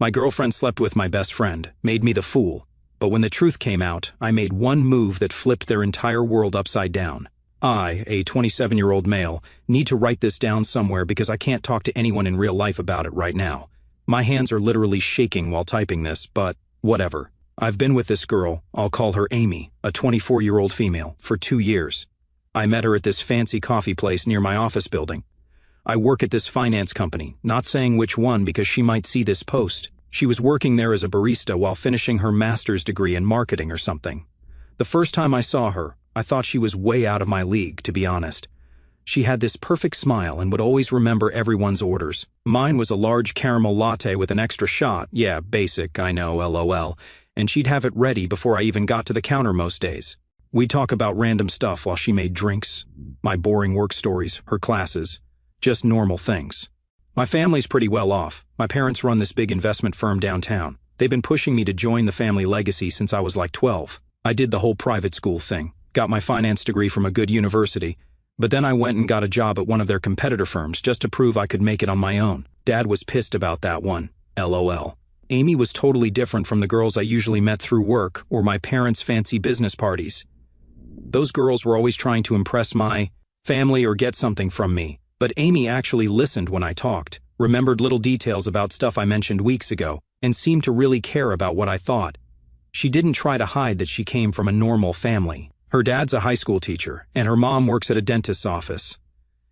My girlfriend slept with my best friend, made me the fool. But when the truth came out, I made one move that flipped their entire world upside down. I, a 27-year-old male, need to write this down somewhere because I can't talk to anyone in real life about it right now. My hands are literally shaking while typing this, but whatever. I've been with this girl, I'll call her Amy, a 24-year-old female, for 2 years. I met her at this fancy coffee place near my office building. I work at this finance company, not saying which one because she might see this post. She was working there as a barista while finishing her master's degree in marketing or something. The first time I saw her, I thought she was way out of my league, to be honest. She had this perfect smile and would always remember everyone's orders. Mine was a large caramel latte with an extra shot, yeah, basic, I know, LOL, and she'd have it ready before I even got to the counter most days. We'd talk about random stuff while she made drinks, my boring work stories, her classes. Just normal things. My family's pretty well off. My parents run this big investment firm downtown. They've been pushing me to join the family legacy since I was like 12. I did the whole private school thing, got my finance degree from a good university, but then I went and got a job at one of their competitor firms just to prove I could make it on my own. Dad was pissed about that one. LOL. Amy was totally different from the girls I usually met through work or my parents' fancy business parties. Those girls were always trying to impress my family or get something from me. But Amy actually listened when I talked, remembered little details about stuff I mentioned weeks ago, and seemed to really care about what I thought. She didn't try to hide that she came from a normal family. Her dad's a high school teacher, and her mom works at a dentist's office.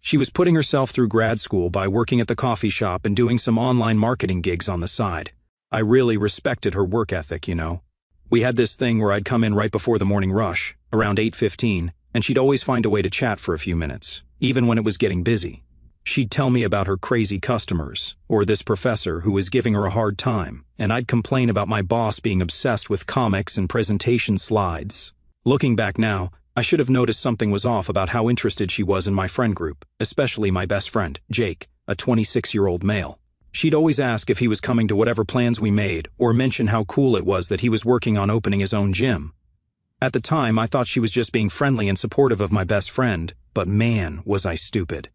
She was putting herself through grad school by working at the coffee shop and doing some online marketing gigs on the side. I really respected her work ethic, you know. We had this thing where I'd come in right before the morning rush, around 8:15, and she'd always find a way to chat for a few minutes. Even when it was getting busy. She'd tell me about her crazy customers, or this professor who was giving her a hard time, and I'd complain about my boss being obsessed with comics and presentation slides. Looking back now, I should have noticed something was off about how interested she was in my friend group, especially my best friend, Jake, a 26-year-old male. She'd always ask if he was coming to whatever plans we made, or mention how cool it was that he was working on opening his own gym. At the time, I thought she was just being friendly and supportive of my best friend, but man, was I stupid.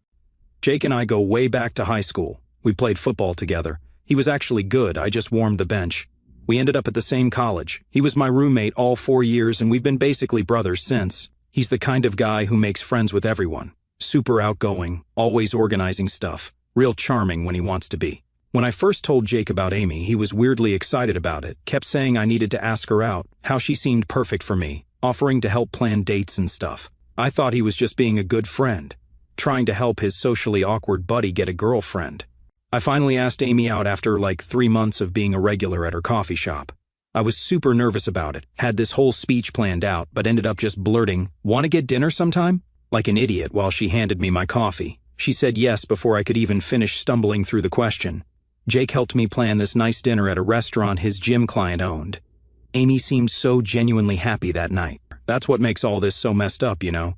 Jake and I go way back to high school. We played football together. He was actually good, I just warmed the bench. We ended up at the same college. He was my roommate all 4 years and we've been basically brothers since. He's the kind of guy who makes friends with everyone. Super outgoing, always organizing stuff. Real charming when he wants to be. When I first told Jake about Amy, he was weirdly excited about it, kept saying I needed to ask her out, how she seemed perfect for me, offering to help plan dates and stuff. I thought he was just being a good friend, trying to help his socially awkward buddy get a girlfriend. I finally asked Amy out after like 3 months of being a regular at her coffee shop. I was super nervous about it, had this whole speech planned out, but ended up just blurting, "Want to get dinner sometime?" like an idiot while she handed me my coffee. She said yes before I could even finish stumbling through the question. Jake helped me plan this nice dinner at a restaurant his gym client owned. Amy seemed so genuinely happy that night. That's what makes all this so messed up, you know?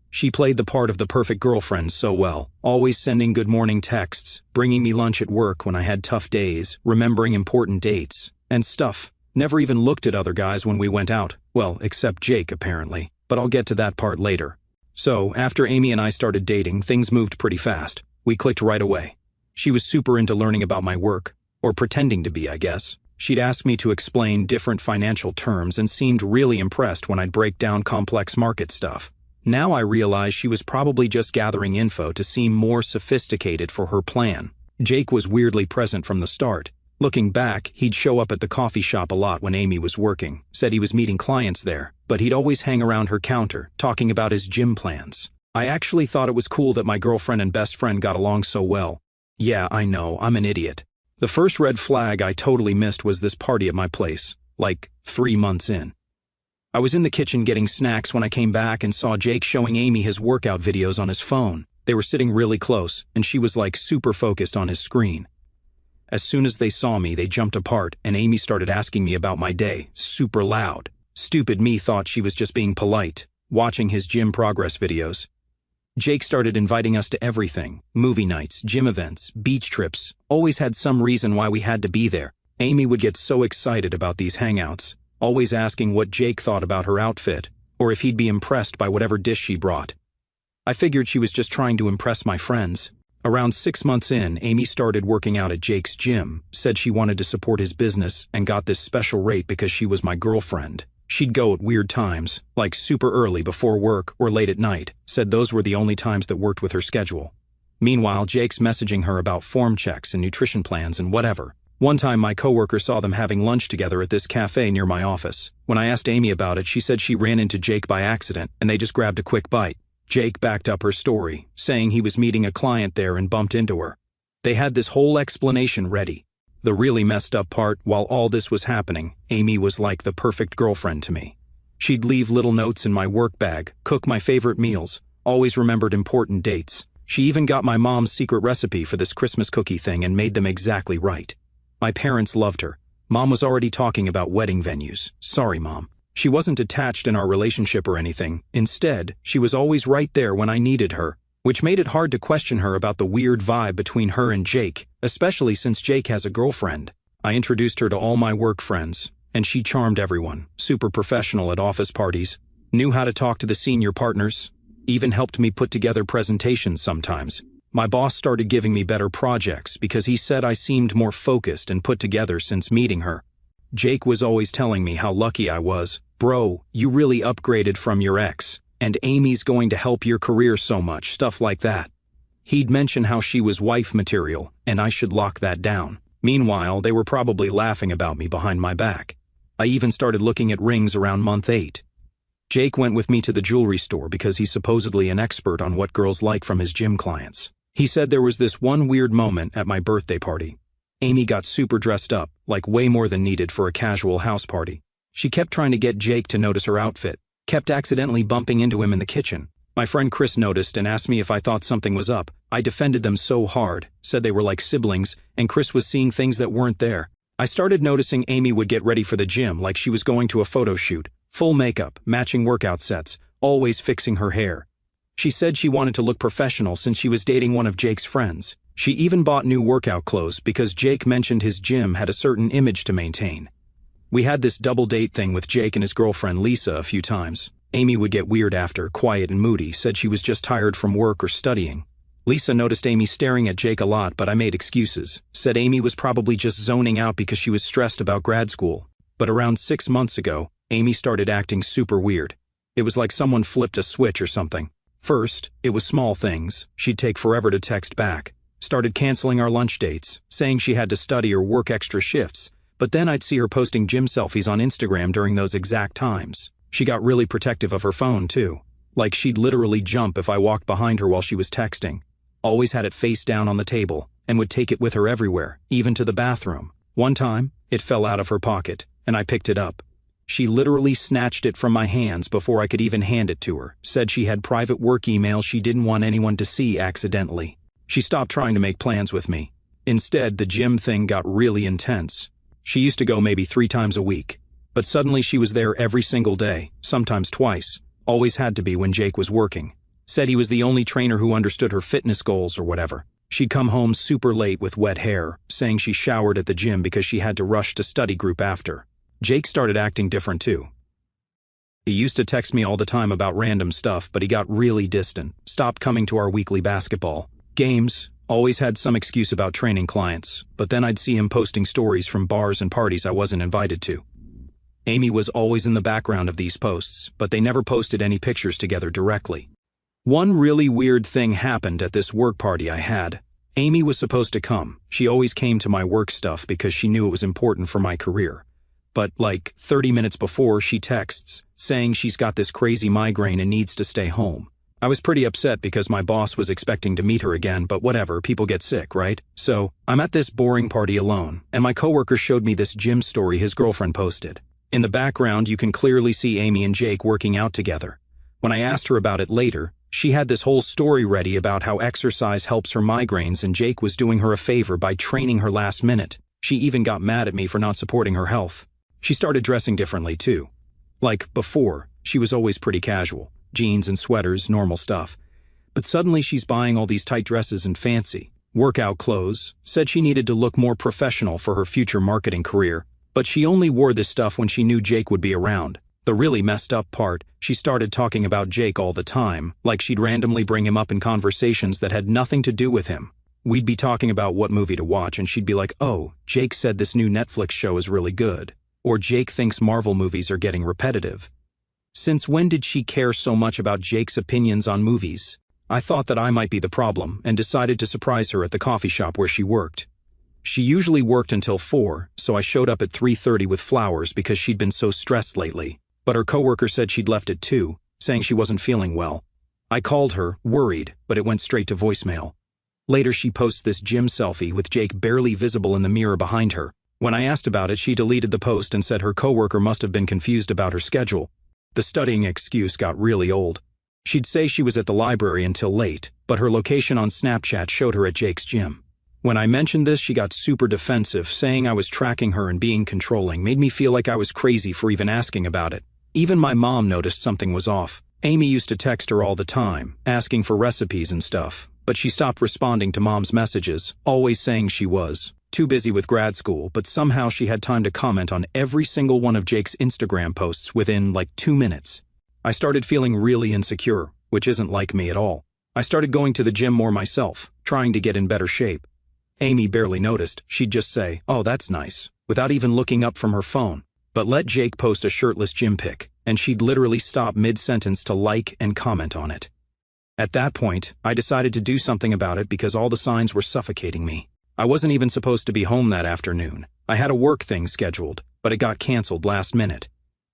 She played the part of the perfect girlfriend so well, always sending good morning texts, bringing me lunch at work when I had tough days, remembering important dates, and stuff. Never even looked at other guys when we went out. Well, except Jake, apparently. But I'll get to that part later. So, after Amy and I started dating, things moved pretty fast. We clicked right away. She was super into learning about my work, or pretending to be, I guess. She'd ask me to explain different financial terms and seemed really impressed when I'd break down complex market stuff. Now I realize she was probably just gathering info to seem more sophisticated for her plan. Jake was weirdly present from the start. Looking back, he'd show up at the coffee shop a lot when Amy was working, said he was meeting clients there, but he'd always hang around her counter, talking about his gym plans. I actually thought it was cool that my girlfriend and best friend got along so well. Yeah, I know, I'm an idiot. The first red flag I totally missed was this party at my place, like 3 months in. I was in the kitchen getting snacks when I came back and saw Jake showing Amy his workout videos on his phone. They were sitting really close, and she was like super focused on his screen. As soon as they saw me, they jumped apart, and Amy started asking me about my day, super loud. Stupid me thought she was just being polite, watching his gym progress videos. Jake started inviting us to everything, movie nights, gym events, beach trips, always had some reason why we had to be there. Amy would get so excited about these hangouts, always asking what Jake thought about her outfit, or if he'd be impressed by whatever dish she brought. I figured she was just trying to impress my friends. Around 6 months in, Amy started working out at Jake's gym, said she wanted to support his business, and got this special rate because she was my girlfriend. She'd go at weird times, like super early before work or late at night, said those were the only times that worked with her schedule. Meanwhile, Jake's messaging her about form checks and nutrition plans and whatever. One time my coworker saw them having lunch together at this cafe near my office. When I asked Amy about it, she said she ran into Jake by accident and they just grabbed a quick bite. Jake backed up her story, saying he was meeting a client there and bumped into her. They had this whole explanation ready. The really messed up part, while all this was happening, Amy was like the perfect girlfriend to me. She'd leave little notes in my work bag, cook my favorite meals, always remembered important dates. She even got my mom's secret recipe for this Christmas cookie thing and made them exactly right. My parents loved her. Mom was already talking about wedding venues. Sorry, Mom. She wasn't attached in our relationship or anything. Instead, she was always right there when I needed her, which made it hard to question her about the weird vibe between her and Jake, especially since Jake has a girlfriend. I introduced her to all my work friends, and she charmed everyone, super professional at office parties, knew how to talk to the senior partners, even helped me put together presentations sometimes. My boss started giving me better projects because he said I seemed more focused and put together since meeting her. Jake was always telling me how lucky I was. Bro, you really upgraded from your ex, and Amy's going to help your career so much, stuff like that. He'd mention how she was wife material, and I should lock that down. Meanwhile, they were probably laughing about me behind my back. I even started looking at rings around month 8. Jake went with me to the jewelry store because he's supposedly an expert on what girls like from his gym clients. He said there was this one weird moment at my birthday party. Amy got super dressed up, like way more than needed for a casual house party. She kept trying to get Jake to notice her outfit, kept accidentally bumping into him in the kitchen. My friend Chris noticed and asked me if I thought something was up. I defended them so hard, said they were like siblings, and Chris was seeing things that weren't there. I started noticing Amy would get ready for the gym like she was going to a photo shoot, full makeup, matching workout sets, always fixing her hair. She said she wanted to look professional since she was dating one of Jake's friends. She even bought new workout clothes because Jake mentioned his gym had a certain image to maintain. We had this double date thing with Jake and his girlfriend Lisa a few times. Amy would get weird after, quiet and moody, said she was just tired from work or studying. Lisa noticed Amy staring at Jake a lot, but I made excuses, said Amy was probably just zoning out because she was stressed about grad school. But around 6 months ago, Amy started acting super weird. It was like someone flipped a switch or something. First, it was small things. She'd take forever to text back. Started canceling our lunch dates, saying she had to study or work extra shifts. But then I'd see her posting gym selfies on Instagram during those exact times. She got really protective of her phone, too. Like she'd literally jump if I walked behind her while she was texting. Always had it face down on the table, and would take it with her everywhere, even to the bathroom. One time, it fell out of her pocket, and I picked it up. She literally snatched it from my hands before I could even hand it to her, said she had private work email she didn't want anyone to see accidentally. She stopped trying to make plans with me. Instead, the gym thing got really intense. She used to go maybe 3 times a week, but suddenly she was there every single day, sometimes twice, always had to be when Jake was working. Said he was the only trainer who understood her fitness goals or whatever. She'd come home super late with wet hair, saying she showered at the gym because she had to rush to study group after. Jake started acting different too. He used to text me all the time about random stuff, but he got really distant, stopped coming to our weekly basketball games, always had some excuse about training clients, but then I'd see him posting stories from bars and parties I wasn't invited to. Amy was always in the background of these posts, but they never posted any pictures together directly. One really weird thing happened at this work party I had. Amy was supposed to come. She always came to my work stuff because she knew it was important for my career. But like 30 minutes before, she texts, saying she's got this crazy migraine and needs to stay home. I was pretty upset because my boss was expecting to meet her again, but whatever, people get sick, right? So, I'm at this boring party alone, and my coworker showed me this gym story his girlfriend posted. In the background, you can clearly see Amy and Jake working out together. When I asked her about it later, she had this whole story ready about how exercise helps her migraines and Jake was doing her a favor by training her last minute. She even got mad at me for not supporting her health. She started dressing differently, too. Like, before, she was always pretty casual. Jeans and sweaters, normal stuff. But suddenly she's buying all these tight dresses and fancy workout clothes, said she needed to look more professional for her future marketing career, but she only wore this stuff when she knew Jake would be around. The really messed up part, she started talking about Jake all the time, like she'd randomly bring him up in conversations that had nothing to do with him. We'd be talking about what movie to watch and she'd be like, "Oh, Jake said this new Netflix show is really good." Or Jake thinks Marvel movies are getting repetitive. Since when did she care so much about Jake's opinions on movies? I thought that I might be the problem and decided to surprise her at the coffee shop where she worked. She usually worked until 4, so I showed up at 3:30 with flowers because she'd been so stressed lately. But her coworker said she'd left at 2, saying she wasn't feeling well. I called her, worried, but it went straight to voicemail. Later she posts this gym selfie with Jake barely visible in the mirror behind her. When I asked about it, she deleted the post and said her coworker must have been confused about her schedule. The studying excuse got really old. She'd say she was at the library until late, but her location on Snapchat showed her at Jake's gym. When I mentioned this, she got super defensive, saying I was tracking her and being controlling, made me feel like I was crazy for even asking about it. Even my mom noticed something was off. Amy used to text her all the time, asking for recipes and stuff, but she stopped responding to mom's messages, always saying she was too busy with grad school, but somehow she had time to comment on every single one of Jake's Instagram posts within like 2 minutes. I started feeling really insecure, which isn't like me at all. I started going to the gym more myself, trying to get in better shape. Amy barely noticed. She'd just say, "Oh, that's nice," without even looking up from her phone. But let Jake post a shirtless gym pic, and she'd literally stop mid-sentence to like and comment on it. At that point, I decided to do something about it because all the signs were suffocating me. I wasn't even supposed to be home that afternoon. I had a work thing scheduled, but it got canceled last minute.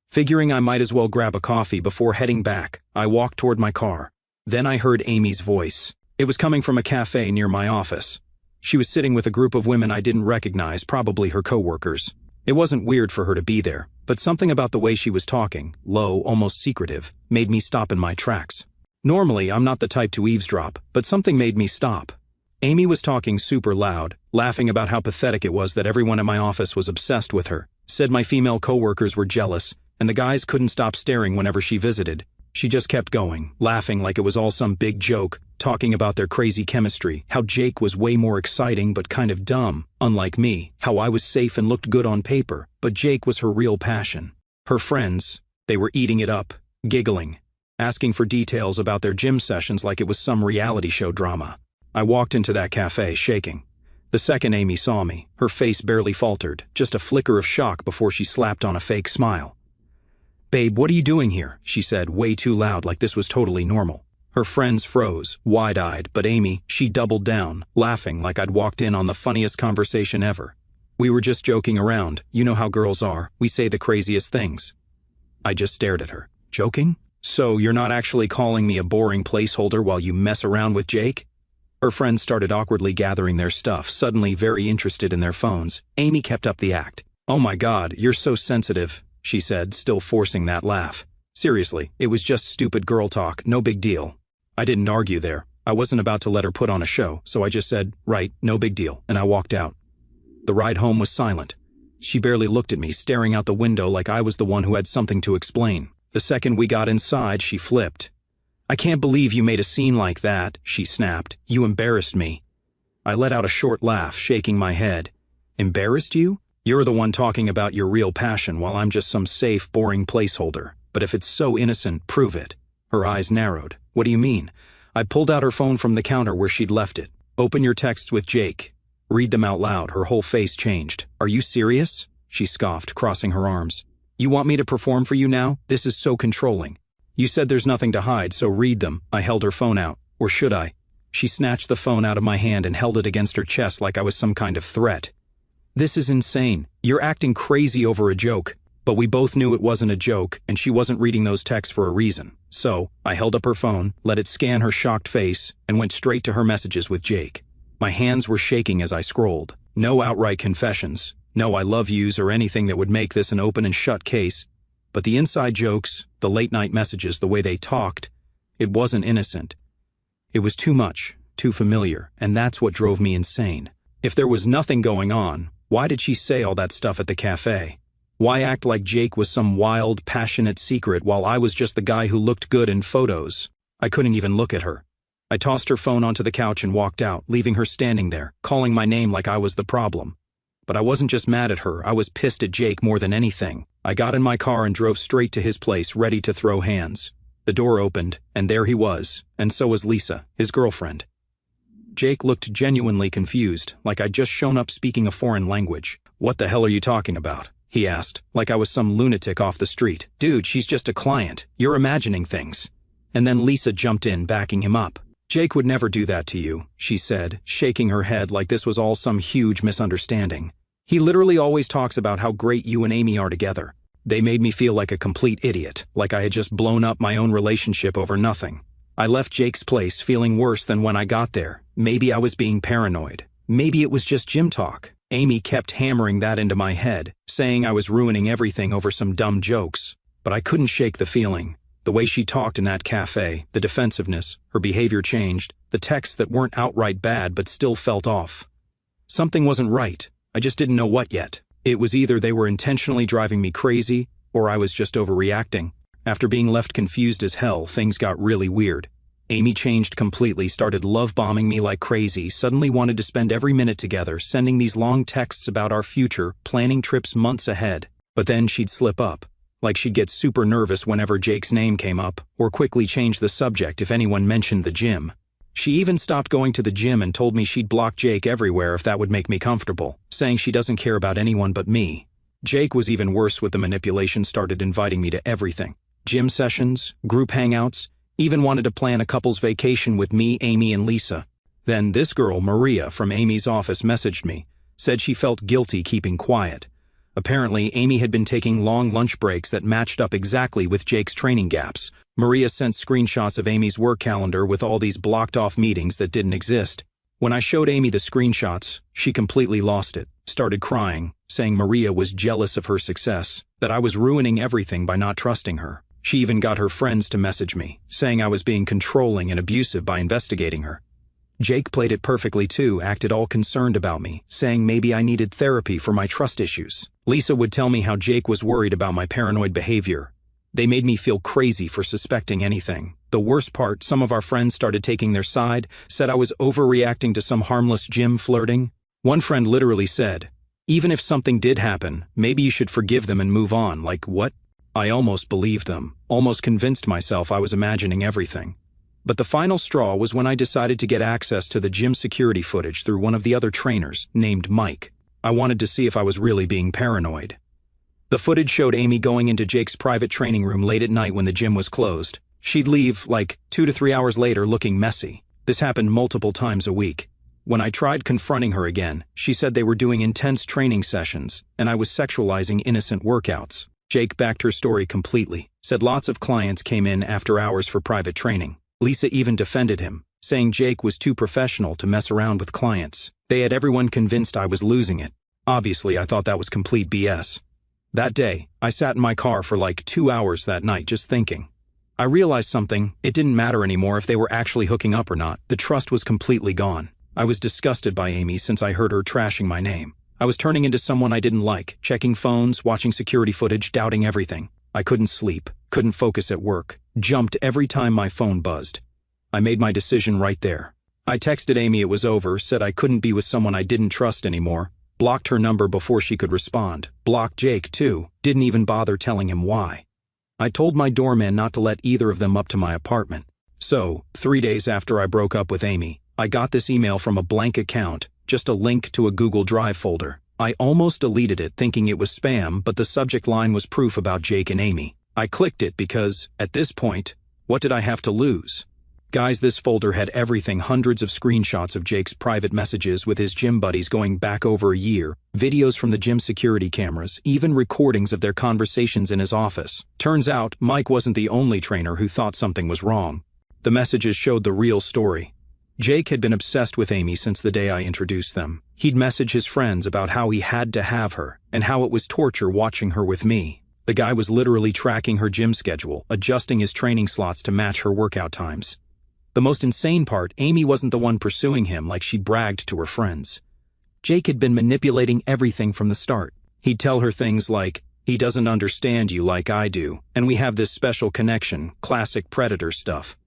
Figuring I might as well grab a coffee before heading back, I walked toward my car. Then I heard Amy's voice. It was coming from a cafe near my office. She was sitting with a group of women I didn't recognize, probably her coworkers. It wasn't weird for her to be there, but something about the way she was talking, low, almost secretive, made me stop in my tracks. Normally, I'm not the type to eavesdrop, but something made me stop. Amy was talking super loud, laughing about how pathetic it was that everyone in my office was obsessed with her, said my female coworkers were jealous, and the guys couldn't stop staring whenever she visited. She just kept going, laughing like it was all some big joke, talking about their crazy chemistry, how Jake was way more exciting but kind of dumb, unlike me, how I was safe and looked good on paper, but Jake was her real passion. Her friends, they were eating it up, giggling, asking for details about their gym sessions like it was some reality show drama. I walked into that cafe, shaking. The second Amy saw me, her face barely faltered, just a flicker of shock before she slapped on a fake smile. "Babe, what are you doing here?" she said, way too loud, like this was totally normal. Her friends froze, wide-eyed, but Amy, she doubled down, laughing like I'd walked in on the funniest conversation ever. "We were just joking around. You know how girls are. We say the craziest things." I just stared at her. "Joking? So you're not actually calling me a boring placeholder while you mess around with Jake?" Her friends started awkwardly gathering their stuff, suddenly very interested in their phones. Amy kept up the act. "Oh my God, you're so sensitive," she said, still forcing that laugh. "Seriously, it was just stupid girl talk, no big deal." I didn't argue there. I wasn't about to let her put on a show, so I just said, "Right, no big deal," and I walked out. The ride home was silent. She barely looked at me, staring out the window like I was the one who had something to explain. The second we got inside, she flipped. "I can't believe you made a scene like that," she snapped. "You embarrassed me." I let out a short laugh, shaking my head. "Embarrassed you? You're the one talking about your real passion while I'm just some safe, boring placeholder. But if it's so innocent, prove it." Her eyes narrowed. "What do you mean?" I pulled out her phone from the counter where she'd left it. "Open your texts with Jake. Read them out loud." Her whole face changed. "Are you serious?" she scoffed, crossing her arms. "You want me to perform for you now? This is so controlling." "You said there's nothing to hide, so read them." I held her phone out. "Or should I?" She snatched the phone out of my hand and held it against her chest like I was some kind of threat. "This is insane. You're acting crazy over a joke." But we both knew it wasn't a joke, and she wasn't reading those texts for a reason. So, I held up her phone, let it scan her shocked face, and went straight to her messages with Jake. My hands were shaking as I scrolled. No outright confessions, no "I love yous" or anything that would make this an open and shut case. But the inside jokes, the late-night messages, the way they talked, it wasn't innocent. It was too much, too familiar, and that's what drove me insane. If there was nothing going on, why did she say all that stuff at the cafe? Why act like Jake was some wild, passionate secret while I was just the guy who looked good in photos? I couldn't even look at her. I tossed her phone onto the couch and walked out, leaving her standing there, calling my name like I was the problem. But I wasn't just mad at her, I was pissed at Jake more than anything. I got in my car and drove straight to his place, ready to throw hands. The door opened, and there he was, and so was Lisa, his girlfriend. Jake looked genuinely confused, like I'd just shown up speaking a foreign language. "What the hell are you talking about?" he asked, like I was some lunatic off the street. "Dude, she's just a client. You're imagining things." And then Lisa jumped in, backing him up. "Jake would never do that to you," she said, shaking her head like this was all some huge misunderstanding. "He literally always talks about how great you and Amy are together." They made me feel like a complete idiot, like I had just blown up my own relationship over nothing. I left Jake's place feeling worse than when I got there. Maybe I was being paranoid. Maybe it was just gym talk. Amy kept hammering that into my head, saying I was ruining everything over some dumb jokes. But I couldn't shake the feeling. The way she talked in that cafe, the defensiveness, her behavior changed, the texts that weren't outright bad but still felt off. Something wasn't right. I just didn't know what yet. It was either they were intentionally driving me crazy, or I was just overreacting. After being left confused as hell, things got really weird. Amy changed completely, started love-bombing me like crazy, suddenly wanted to spend every minute together, sending these long texts about our future, planning trips months ahead. But then she'd slip up, like she'd get super nervous whenever Jake's name came up, or quickly change the subject if anyone mentioned the gym. She even stopped going to the gym and told me she'd block Jake everywhere if that would make me comfortable, saying she doesn't care about anyone but me. Jake was even worse with the manipulation, started inviting me to everything. Gym sessions, group hangouts, even wanted to plan a couple's vacation with me, Amy, and Lisa. Then this girl, Maria, from Amy's office messaged me, said she felt guilty keeping quiet. Apparently, Amy had been taking long lunch breaks that matched up exactly with Jake's training gaps. Maria sent screenshots of Amy's work calendar with all these blocked-off meetings that didn't exist. When I showed Amy the screenshots, she completely lost it, started crying, saying Maria was jealous of her success, that I was ruining everything by not trusting her. She even got her friends to message me, saying I was being controlling and abusive by investigating her. Jake played it perfectly too, acted all concerned about me, saying maybe I needed therapy for my trust issues. Lisa would tell me how Jake was worried about my paranoid behavior. They made me feel crazy for suspecting anything. The worst part, some of our friends started taking their side, said I was overreacting to some harmless gym flirting. One friend literally said, "Even if something did happen, maybe you should forgive them and move on." Like, what? I almost believed them, almost convinced myself I was imagining everything. But the final straw was when I decided to get access to the gym security footage through one of the other trainers, named Mike. I wanted to see if I was really being paranoid. The footage showed Amy going into Jake's private training room late at night when the gym was closed. She'd leave, like, 2 to 3 hours later looking messy. This happened multiple times a week. When I tried confronting her again, she said they were doing intense training sessions, and I was sexualizing innocent workouts. Jake backed her story completely, said lots of clients came in after hours for private training. Lisa even defended him, saying Jake was too professional to mess around with clients. They had everyone convinced I was losing it. Obviously, I thought that was complete BS. That day, I sat in my car for like 2 hours that night just thinking. I realized something. It didn't matter anymore if they were actually hooking up or not. The trust was completely gone. I was disgusted by Amy since I heard her trashing my name. I was turning into someone I didn't like, checking phones, watching security footage, doubting everything. I couldn't sleep, couldn't focus at work, jumped every time my phone buzzed. I made my decision right there. I texted Amy it was over, said I couldn't be with someone I didn't trust anymore, blocked her number before she could respond, blocked Jake too, didn't even bother telling him why. I told my doorman not to let either of them up to my apartment. So, 3 days after I broke up with Amy, I got this email from a blank account, just a link to a Google Drive folder. I almost deleted it thinking it was spam, but the subject line was proof about Jake and Amy. I clicked it because, at this point, what did I have to lose? Guys, this folder had everything, hundreds of screenshots of Jake's private messages with his gym buddies going back over a year, videos from the gym security cameras, even recordings of their conversations in his office. Turns out, Mike wasn't the only trainer who thought something was wrong. The messages showed the real story. Jake had been obsessed with Amy since the day I introduced them. He'd message his friends about how he had to have her, and how it was torture watching her with me. The guy was literally tracking her gym schedule, adjusting his training slots to match her workout times. The most insane part, Amy wasn't the one pursuing him like she bragged to her friends. Jake had been manipulating everything from the start. He'd tell her things like, "He doesn't understand you like I do, and we have this special connection," classic predator stuff.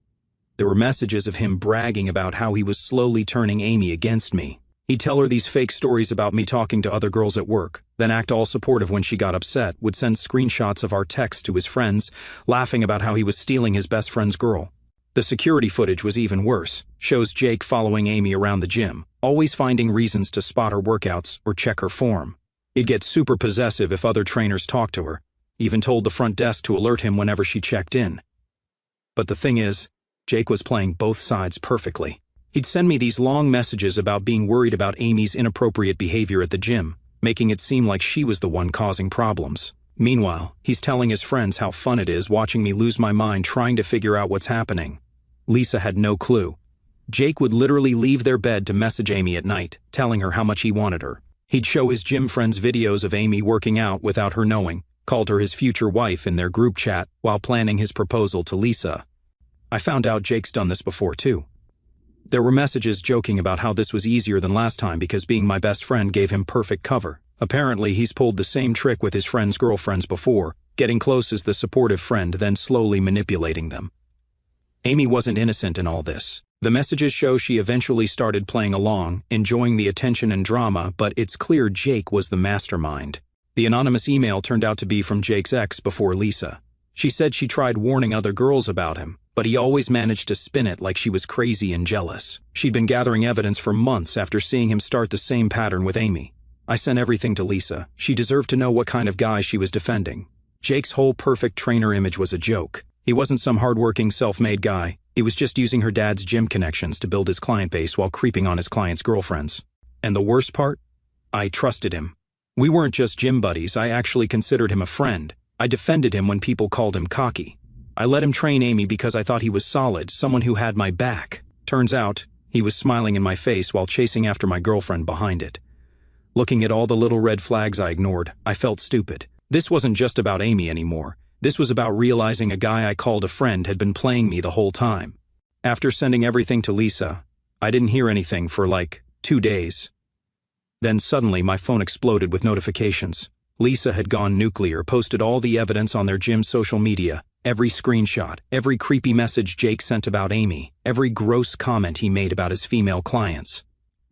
There were messages of him bragging about how he was slowly turning Amy against me. He'd tell her these fake stories about me talking to other girls at work, then act all supportive when she got upset, would send screenshots of our texts to his friends, laughing about how he was stealing his best friend's girl. The security footage was even worse. Shows Jake following Amy around the gym, always finding reasons to spot her workouts or check her form. He'd get super possessive if other trainers talked to her, even told the front desk to alert him whenever she checked in. But the thing is, Jake was playing both sides perfectly. He'd send me these long messages about being worried about Amy's inappropriate behavior at the gym, making it seem like she was the one causing problems. Meanwhile, he's telling his friends how fun it is watching me lose my mind trying to figure out what's happening. Lisa had no clue. Jake would literally leave their bed to message Amy at night, telling her how much he wanted her. He'd show his gym friends videos of Amy working out without her knowing, called her his future wife in their group chat while planning his proposal to Lisa. I found out Jake's done this before too. There were messages joking about how this was easier than last time because being my best friend gave him perfect cover. Apparently, he's pulled the same trick with his friends' girlfriends before, getting close as the supportive friend, then slowly manipulating them. Amy wasn't innocent in all this. The messages show she eventually started playing along, enjoying the attention and drama, but it's clear Jake was the mastermind. The anonymous email turned out to be from Jake's ex before Lisa. She said she tried warning other girls about him, but he always managed to spin it like she was crazy and jealous. She'd been gathering evidence for months after seeing him start the same pattern with Amy. I sent everything to Lisa. She deserved to know what kind of guy she was defending. Jake's whole perfect trainer image was a joke. He wasn't some hardworking, self-made guy. He was just using her dad's gym connections to build his client base while creeping on his clients' girlfriends. And the worst part? I trusted him. We weren't just gym buddies, I actually considered him a friend. I defended him when people called him cocky. I let him train Amy because I thought he was solid, someone who had my back. Turns out, he was smiling in my face while chasing after my girlfriend behind it. Looking at all the little red flags I ignored, I felt stupid. This wasn't just about Amy anymore. This was about realizing a guy I called a friend had been playing me the whole time. After sending everything to Lisa, I didn't hear anything for like 2 days. Then suddenly my phone exploded with notifications. Lisa had gone nuclear, posted all the evidence on their gym social media, every screenshot, every creepy message Jake sent about Amy, every gross comment he made about his female clients.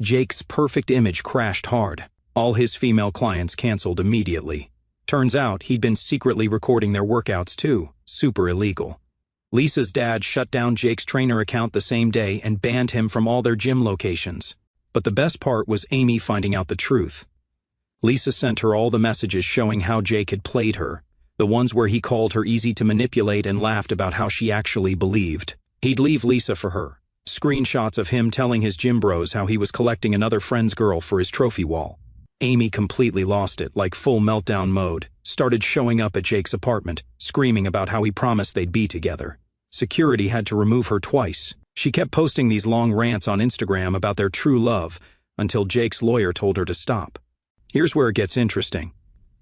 Jake's perfect image crashed hard. All his female clients canceled immediately. Turns out he'd been secretly recording their workouts too, super illegal. Lisa's dad shut down Jake's trainer account the same day and banned him from all their gym locations. But the best part was Amy finding out the truth. Lisa sent her all the messages showing how Jake had played her, the ones where he called her easy to manipulate and laughed about how she actually believed. He'd leave Lisa for her. Screenshots of him telling his gym bros how he was collecting another friend's girl for his trophy wall. Amy completely lost it, like full meltdown mode, started showing up at Jake's apartment, screaming about how he promised they'd be together. Security had to remove her twice. She kept posting these long rants on Instagram about their true love, until Jake's lawyer told her to stop. Here's where it gets interesting.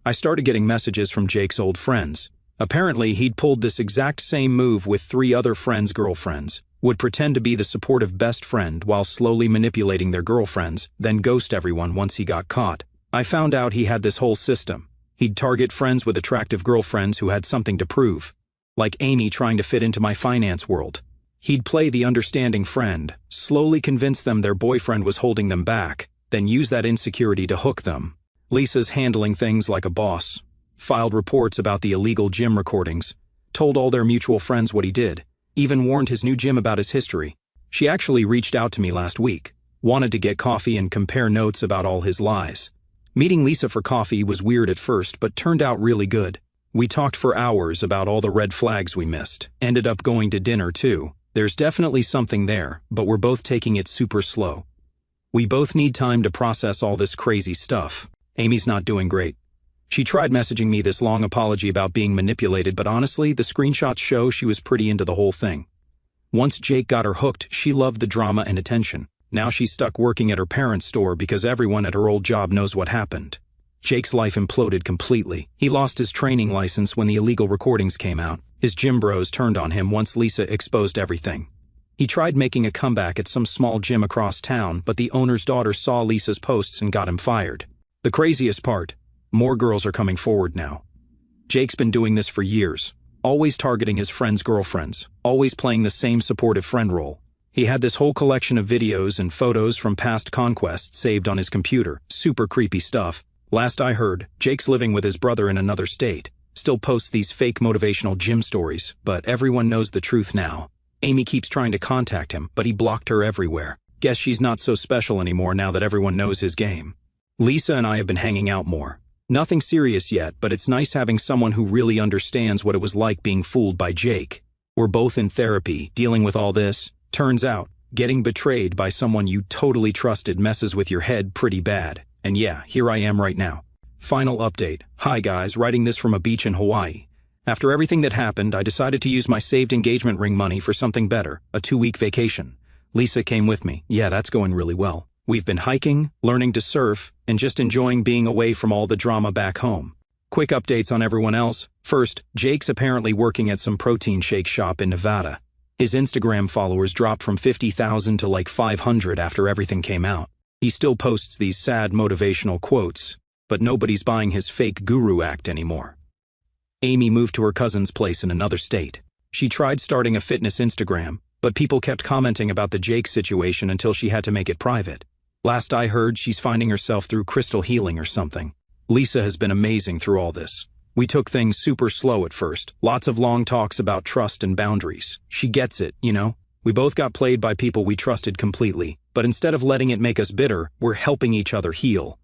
I started getting messages from Jake's old friends. Apparently, he'd pulled this exact same move with 3 other friends' girlfriends. Would pretend to be the supportive best friend while slowly manipulating their girlfriends, then ghost everyone once he got caught. I found out he had this whole system. He'd target friends with attractive girlfriends who had something to prove. Like Amy trying to fit into my finance world. He'd play the understanding friend, slowly convince them their boyfriend was holding them back, then use that insecurity to hook them. Lisa's handling things like a boss. Filed reports about the illegal gym recordings. Told all their mutual friends what he did. Even warned his new gym about his history. She actually reached out to me last week. Wanted to get coffee and compare notes about all his lies. Meeting Lisa for coffee was weird at first, but turned out really good. We talked for hours about all the red flags we missed. Ended up going to dinner too. There's definitely something there, but we're both taking it super slow. We both need time to process all this crazy stuff. Amy's not doing great. She tried messaging me this long apology about being manipulated, but honestly, the screenshots show she was pretty into the whole thing. Once Jake got her hooked, she loved the drama and attention. Now she's stuck working at her parents' store because everyone at her old job knows what happened. Jake's life imploded completely. He lost his training license when the illegal recordings came out. His gym bros turned on him once Lisa exposed everything. He tried making a comeback at some small gym across town, but the owner's daughter saw Lisa's posts and got him fired. The craziest part, more girls are coming forward now. Jake's been doing this for years, always targeting his friends' girlfriends, always playing the same supportive friend role. He had this whole collection of videos and photos from past conquests saved on his computer. Super creepy stuff. Last I heard, Jake's living with his brother in another state. Still posts these fake motivational gym stories, but everyone knows the truth now. Amy keeps trying to contact him, but he blocked her everywhere. Guess she's not so special anymore now that everyone knows his game. Lisa and I have been hanging out more. Nothing serious yet, but it's nice having someone who really understands what it was like being fooled by Jake. We're both in therapy, dealing with all this. Turns out, getting betrayed by someone you totally trusted messes with your head pretty bad. And yeah, here I am right now. Final update. Hi guys, writing this from a beach in Hawaii. After everything that happened, I decided to use my saved engagement ring money for something better, a 2-week vacation. Lisa came with me. Yeah, that's going really well. We've been hiking, learning to surf, and just enjoying being away from all the drama back home. Quick updates on everyone else. First, Jake's apparently working at some protein shake shop in Nevada. His Instagram followers dropped from 50,000 to like 500 after everything came out. He still posts these sad motivational quotes, but nobody's buying his fake guru act anymore. Amy moved to her cousin's place in another state. She tried starting a fitness Instagram, but people kept commenting about the Jake situation until she had to make it private. Last I heard, she's finding herself through crystal healing or something. Lisa has been amazing through all this. We took things super slow at first, lots of long talks about trust and boundaries. She gets it, you know? We both got played by people we trusted completely, but instead of letting it make us bitter, we're helping each other heal.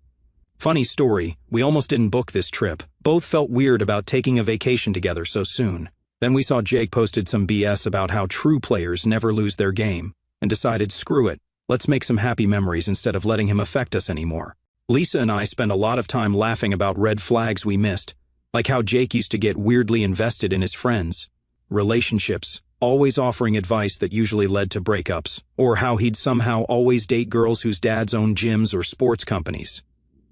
Funny story, we almost didn't book this trip. Both felt weird about taking a vacation together so soon. Then we saw Jake posted some BS about how true players never lose their game, and decided screw it, let's make some happy memories instead of letting him affect us anymore. Lisa and I spent a lot of time laughing about red flags we missed, like how Jake used to get weirdly invested in his friends, relationships, always offering advice that usually led to breakups, or how he'd somehow always date girls whose dads own gyms or sports companies.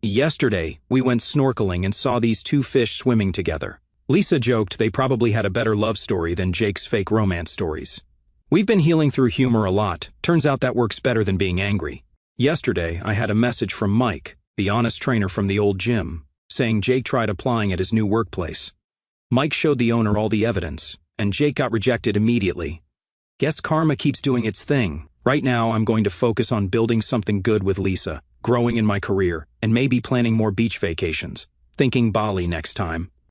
Yesterday, we went snorkeling and saw these two fish swimming together. Lisa joked they probably had a better love story than Jake's fake romance stories. We've been healing through humor a lot. Turns out that works better than being angry. Yesterday, I had a message from Mike, the honest trainer from the old gym, saying Jake tried applying at his new workplace. Mike showed the owner all the evidence, and Jake got rejected immediately. Guess karma keeps doing its thing. Right now, I'm going to focus on building something good with Lisa, growing in my career, and maybe planning more beach vacations. Thinking Bali next time.